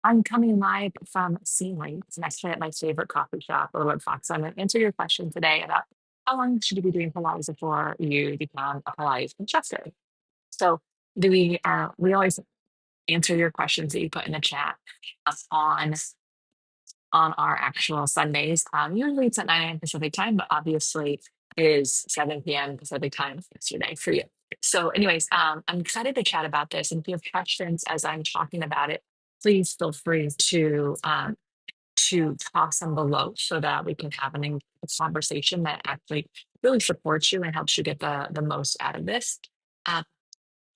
I'm coming live from 𝐒𝐈. It's actually at my favorite coffee shop or what Fox. I'm going to answer your question today about how long should you be doing Pilates before you become a Pilates instructor. So we always answer your questions that you put in the chat on our actual Sundays. Usually it's at 9 a.m. Pacific time, but obviously it is 7 p.m. Pacific time yesterday for you. So anyways, I'm excited to chat about this. And if you have questions as I'm talking about it, please feel free to toss them below so that we can have a conversation that actually really supports you and helps you get the most out of this. Uh,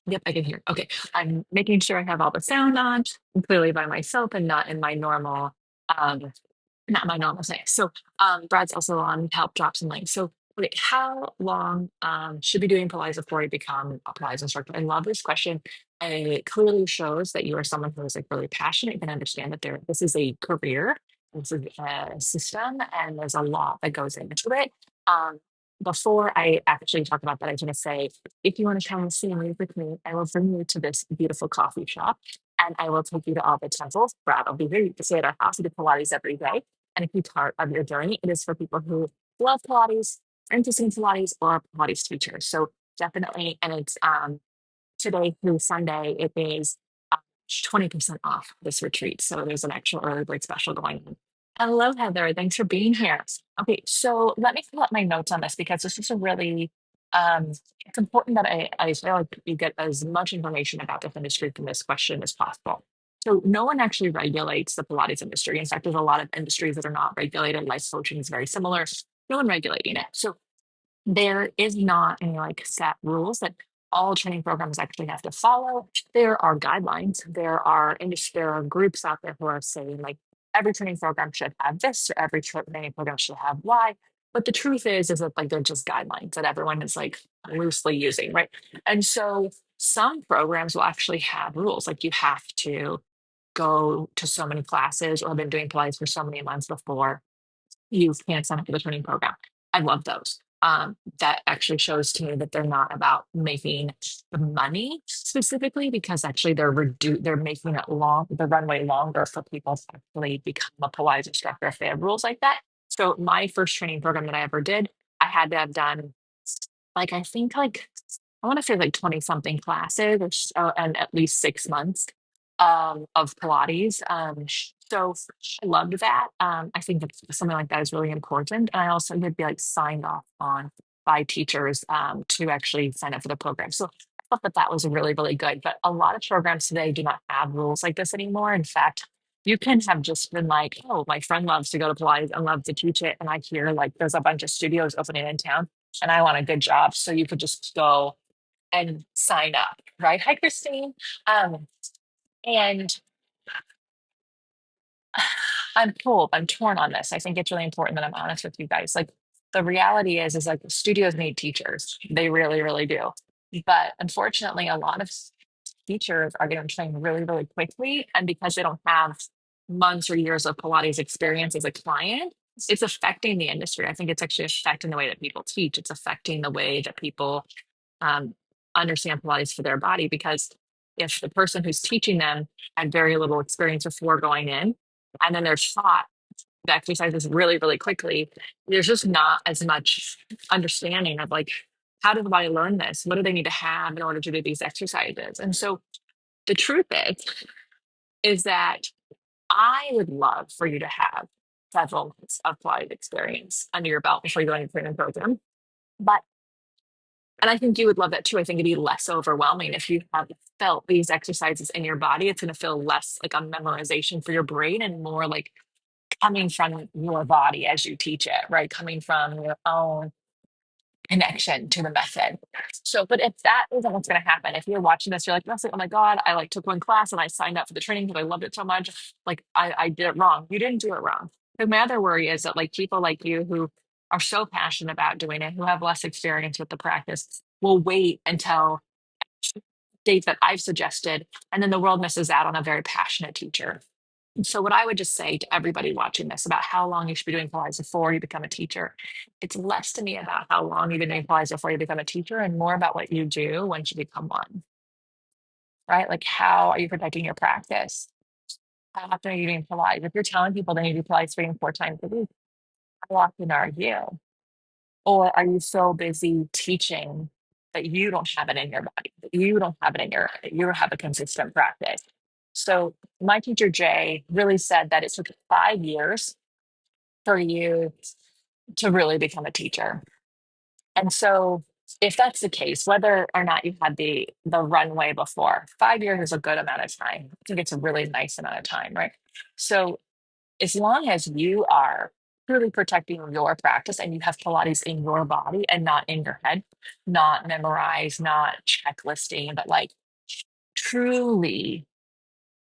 yep, I can hear. Okay, I'm making sure I have all the sound on, clearly by myself and not in my normal um, not my normal thing. So Brad's also on to help drop some links. So okay, how long should be doing Pilates before you become a Pilates instructor? I love this question. And it clearly shows that you are someone who is like really passionate. You can understand that this is a career, this is a system, and there's a lot that goes into it. Before I actually talk about that, I just want to say, if you want to come and see me with me, I will bring you to this beautiful coffee shop and I will take you to all the temples. Brad will be here. You can stay at our house. We do Pilates every day and a key part of your journey. It is for people who love Pilates, are interested in Pilates, or are Pilates teachers. So definitely, and it's today through Sunday, it is 20% off this retreat. So there's an actual early bird special going on. Hello, Heather. Thanks for being here. Okay, so let me pull up my notes on this because this is a really it's important that I feel like you get as much information about this industry from this question as possible. So no one actually regulates the Pilates industry. In fact, there's a lot of industries that are not regulated. Life coaching is very similar. No one regulating it. So there is not any like set rules that all training programs actually have to follow. There are guidelines. There are groups out there who are saying like every training program should have this, or every training program should have Y. But the truth is that like they're just guidelines that everyone is like loosely using, right? And so some programs will actually have rules, like you have to go to so many classes or have been doing Pilates for so many months before you can sign up for the training program. I love those. That actually shows to me that they're not about making the money specifically, because actually they're making the runway longer for people to actually become a Pilates instructor if they have rules like that. So my first training program that I ever did, I had to have done like I think like I want to say like 20 something classes and at least 6 months of Pilates. So I loved that. I think that something like that is really important. And I also would be like signed off on by teachers to actually sign up for the program. So I thought that that was really, really good. But a lot of programs today do not have rules like this anymore. In fact, you can have just been like, oh, my friend loves to go to Pilates and loves to teach it. And I hear like there's a bunch of studios opening in town and I want a good job. So you could just go and sign up, right? Hi, Christine. And I'm torn on this. I think it's really important that I'm honest with you guys. Like the reality is like studios need teachers. They really, really do. But unfortunately, a lot of teachers are getting trained really, really quickly. And because they don't have months or years of Pilates experience as a client, it's affecting the industry. I think it's actually affecting the way that people teach. It's affecting the way that people um, understand Pilates for their body, because if the person who's teaching them had very little experience before going in, and then they're taught the exercises really, really quickly, there's just not as much understanding of like, how did the body learn this? What do they need to have in order to do these exercises? And so the truth is that I would love for you to have several months of Pilates experience under your belt before you go into a training program. But and I think you would love that too. I think it'd be less overwhelming if you have felt these exercises in your body. It's going to feel less like a memorization for your brain and more like coming from your body as you teach it, right? Coming from your own connection to the method. So, but if that isn't what's going to happen, if you're watching this, you're like, Lesley, oh my God, I like took one class and I signed up for the training because I loved it so much. Like I did it wrong. You didn't do it wrong. But my other worry is that like people like you who are so passionate about doing it, who have less experience with the practice, will wait until dates that I've suggested, and then the world misses out on a very passionate teacher. So, what I would just say to everybody watching this about how long you should be doing Pilates before you become a teacher, it's less to me about how long you've been doing Pilates before you become a teacher and more about what you do once you become one, right? Like, how are you protecting your practice? How often are you doing Pilates? If you're telling people they need to do Pilates 3 and 4 times a week, how often are you? Or are you so busy teaching that you don't have it in your body, that you don't have it in you don't have a consistent practice? So my teacher Jay really said that it took 5 years for you to really become a teacher. And so if that's the case, whether or not you had the runway before, 5 years is a good amount of time. I think it's a really nice amount of time, right? So as long as you are truly protecting your practice and you have Pilates in your body and not in your head, not memorized, not checklisting, but like truly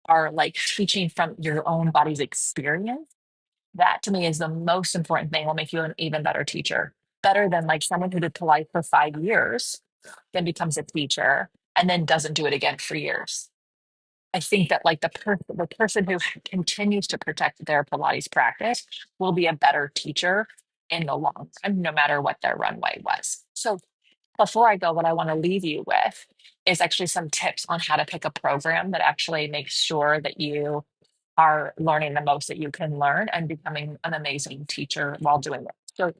are like teaching from your own body's experience, that to me is the most important thing, will make you an even better teacher. Better than like someone who did Pilates for 5 years, then becomes a teacher and then doesn't do it again for years. I think that like the person who continues to protect their Pilates practice will be a better teacher in the long run, no matter what their runway was. So before I go, what I want to leave you with is actually some tips on how to pick a program that actually makes sure that you are learning the most that you can learn and becoming an amazing teacher while doing it. So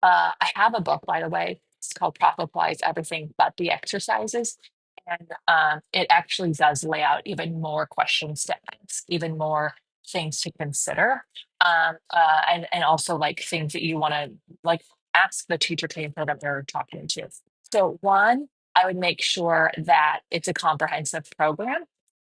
I have a book, by the way. It's called Prof Applies Everything But the Exercises. And it actually does lay out even more questions to ask, even more things to consider. And also like things that you want to like ask the teacher training program they're talking to. So one, I would make sure that it's a comprehensive program.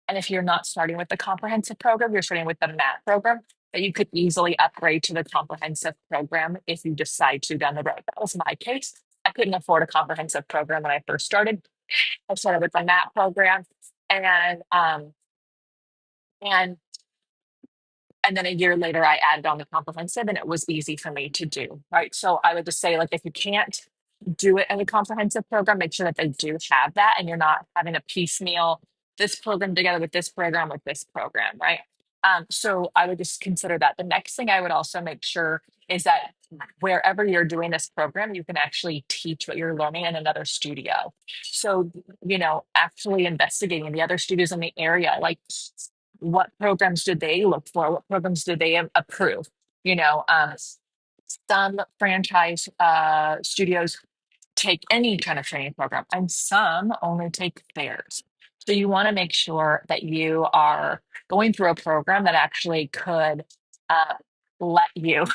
And if you're not starting with the comprehensive program, you're starting with the MAT program, that you could easily upgrade to the comprehensive program if you decide to down the road. That was my case. I couldn't afford a comprehensive program when I first started. I started with the MAT program, and and and then a year later I added on the comprehensive, and it was easy for me to do, right? So I would just say, like, if you can't do it in a comprehensive program, make sure that they do have that and you're not having a piecemeal this program together with this program, right? So I would just consider that. The next thing I would also make sure is that wherever you're doing this program, you can actually teach what you're learning in another studio. So, actually investigating the other studios in the area, like what programs do they look for? What programs do they approve? You know, um, some franchise studios take any kind of training program, and some only take theirs. So you want to make sure that you are going through a program that actually could uh, let you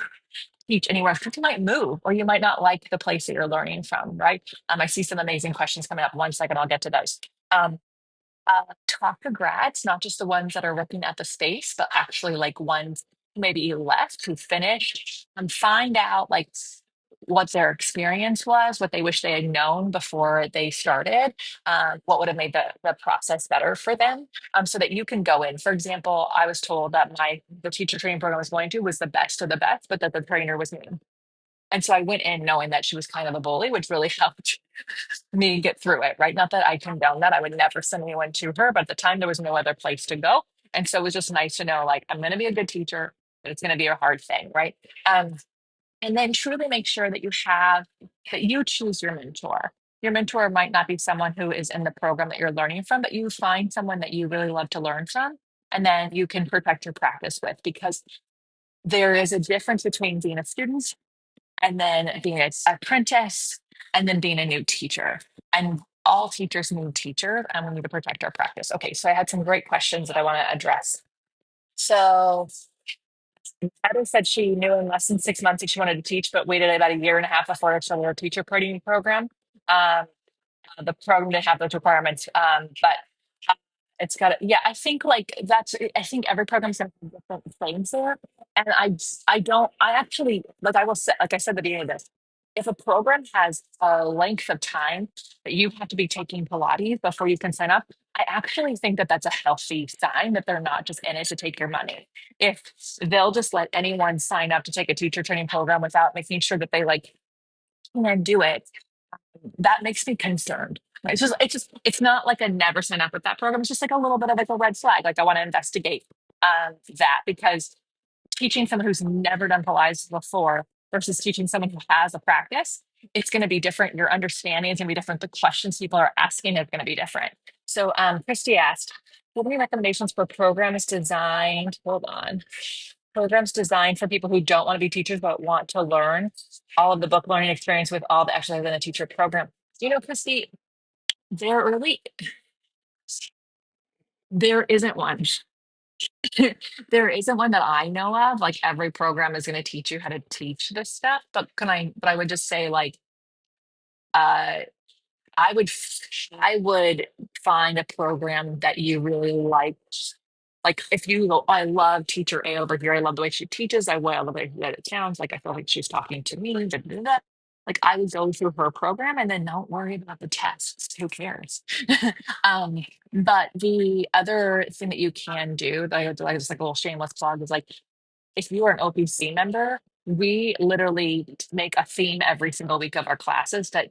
teach anywhere. Because you might move, or you might not like the place that you're learning from, right? I see some amazing questions coming up. 1 second, I'll get to those. Um, Talk to grads, not just the ones that are looking at the space, but actually like ones who maybe left, who finished, and find out like what their experience was, what they wish they had known before they started, what would have made the process better for them, so that you can go in. For example, I was told that the teacher training program I was going to was the best of the best, but that the trainer was me. And so I went in knowing that she was kind of a bully, which really helped me get through it, right? Not that I condone that. I would never send anyone to her, but at the time there was no other place to go. And so it was just nice to know, like, I'm going to be a good teacher, but it's going to be a hard thing, right? Um, and then truly make sure that you choose your mentor. Your mentor might not be someone who is in the program that you're learning from, but you find someone that you really love to learn from, and then you can protect your practice with, because there is a difference between being a student and then being an apprentice, and then being a new teacher. And all teachers need teachers, and we need to protect our practice. Okay, so I had some great questions that I want to address. So Heather said she knew in less than 6 months that she wanted to teach, but waited about a year and a half before it started her teacher training program. Um, the program didn't have those requirements, but it's got yeah, I think like I think every program's gonna have different things there. And I actually, like I will say, like I said at the beginning of this, if a program has a length of time that you have to be taking Pilates before you can sign up, I actually think that that's a healthy sign that they're not just in it to take your money. If they'll just let anyone sign up to take a teacher training program without making sure that they like can do it, that makes me concerned. It's not like a never sign up with that program. It's just like a little bit of like a red flag. Like I want to investigate that, because teaching someone who's never done Pilates before versus teaching someone who has a practice, it's going to be different. Your understanding is going to be different. The questions people are asking is going to be different. So Christy asked, Do you have any recommendations for programs designed? Hold on. Programs designed for people who don't want to be teachers but want to learn all of the book learning experience with all the exercises in a teacher program. You know, Christy, there really there isn't one. There isn't one that I know of. Like every program is going to teach you how to teach this stuff. But I would just say like uh I would find a program that you really like. Like if you go, I love teacher A over here. I love the way she teaches. I love the way that it sounds. Like I feel like she's talking to me. Da, da, da. Like I would go through her program and then don't worry about the tests. Who cares? um, but the other thing that you can do, like just like a little shameless plug, is like if you are an OPC member, we literally make a theme every single week of our classes that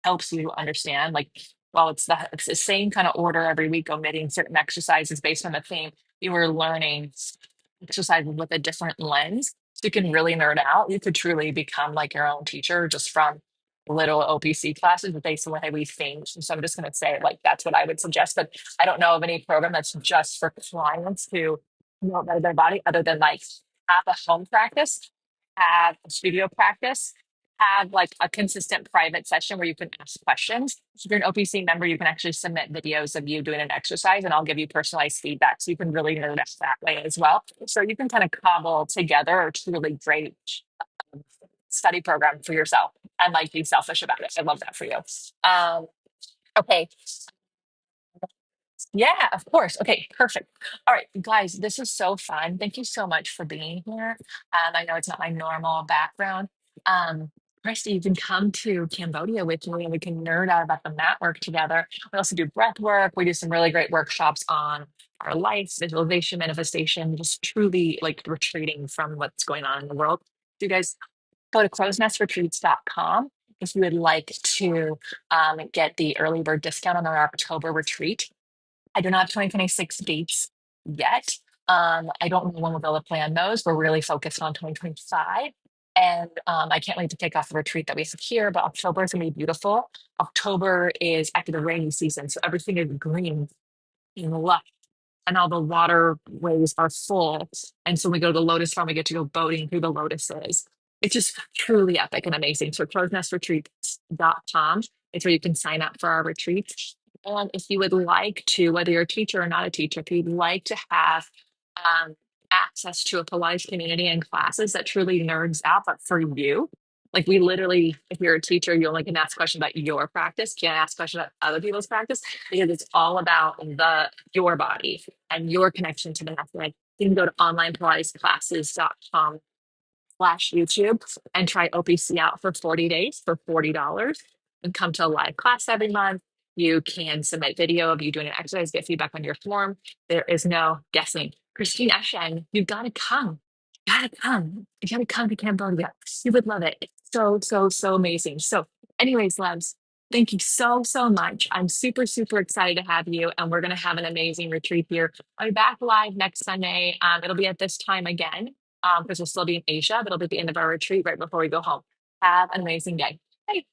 helps you understand like well it's the same kind of order every week omitting certain exercises based on the theme you were learning exercises with a different lens so you can really nerd out you could truly become like your own teacher just from little OPC classes based on the way we think so I'm just going to say like that's what I would suggest but I don't know of any program that's just for clients who know better their body other than like have a home practice have a studio practice have like a consistent private session where you can ask questions. If you're an OPC member, you can actually submit videos of you doing an exercise and I'll give you personalized feedback. So you can really nerd out that way as well. So you can kind of cobble together a truly great um, study program for yourself and like be selfish about it. I love that for you. Um, okay, yeah, of course. Okay, perfect. All right, guys, this is so fun. Thank you so much for being here. I know it's not my normal background. Christy, you can come to Cambodia with me and we can nerd out about the mat work together. We also do breath work. We do some really great workshops on our life, visualization, manifestation, just truly like retreating from what's going on in the world. Do you guys go to crowsnestretreats.com if you would like to get the early bird discount on our October retreat. I do not have 2026 dates yet. I don't know when we'll be able to plan those. We're really focused on 2025. And I can't wait to take off the retreat that we have here, but October is going to be beautiful. October is after the rainy season, so everything is green and lush and all the waterways are full. And so when we go to the lotus farm, we get to go boating through the lotuses. It's just truly epic and amazing. So crowsnestretreats.com is where you can sign up for our retreats. And if you would like to, whether you're a teacher or not a teacher, if you'd like to have um, access to a Pilates community and classes that truly nerds out, but for you, like we literally, if you're a teacher, you only can ask questions about your practice, can't ask questions about other people's practice because it's all about the your body and your connection to the method. You can go to onlinepilatesclasses.com/YouTube and try OPC out for 40 days for $40 and come to a live class every month. You can submit video of you doing an exercise, get feedback on your form. There is no guessing. Christine Eshen, you've got to come. You gotta come. You gotta come to Cambodia. You would love it. It's so, so, so amazing. So, anyways, loves, thank you so, so much. I'm super, super excited to have you, and we're gonna have an amazing retreat here. I'll be back live next Sunday. It'll be at this time again because we'll still be in Asia, but it'll be at the end of our retreat right before we go home. Have an amazing day. Bye.